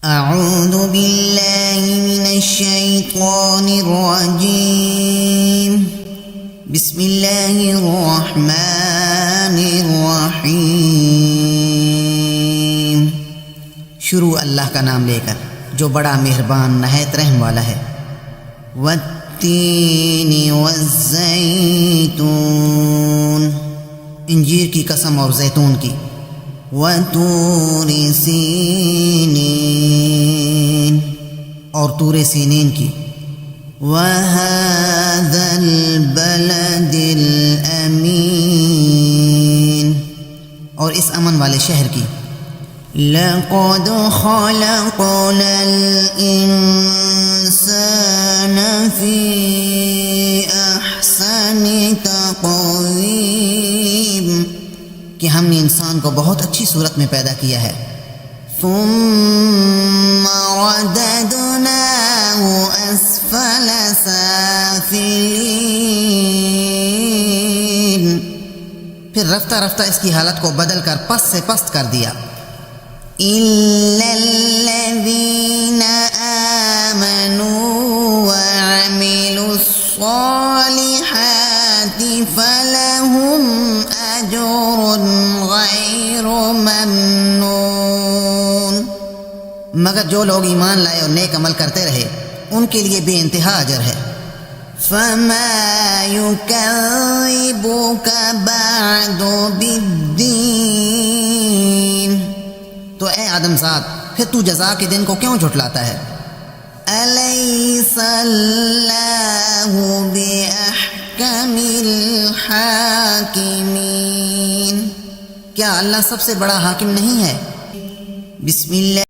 اعوذ باللہ من الشیطان الرجیم بسم اللہ الرحمن الرحیم۔ شروع اللہ کا نام لے کر جو بڑا مہربان نہایت رحم والا ہے۔ والتین والزیتون، انجیر کی قسم اور زیتون کی۔ وطور سینین، اور طور سینین کی۔ وہذا البلد الامین، اور اس امن والے شہر کی۔ لقد خلقنا الانسان فی احسن تقویم، کہ ہم نے انسان کو بہت اچھی صورت میں پیدا کیا ہے۔ ثم رددناہ اسفل سافلین، پھر رفتہ رفتہ اس کی حالت کو بدل کر پست سے پست کر دیا۔ الا الذین آمنوا وعملوا الصالحات فلہم اجر غیر ممنون، مگر جو لوگ ایمان لائے اور نیک عمل کرتے رہے ان کے لیے بے انتہا اجر ہے۔ فما یکذبک بعد بالدین، تو اے آدم زاد پھر تو جزا کے دن کو کیوں جھٹلاتا ہے؟ الیس اللہ بأحکم الحاکمین، کیا اللہ سب سے بڑا حاکم نہیں ہے؟ بسم اللہ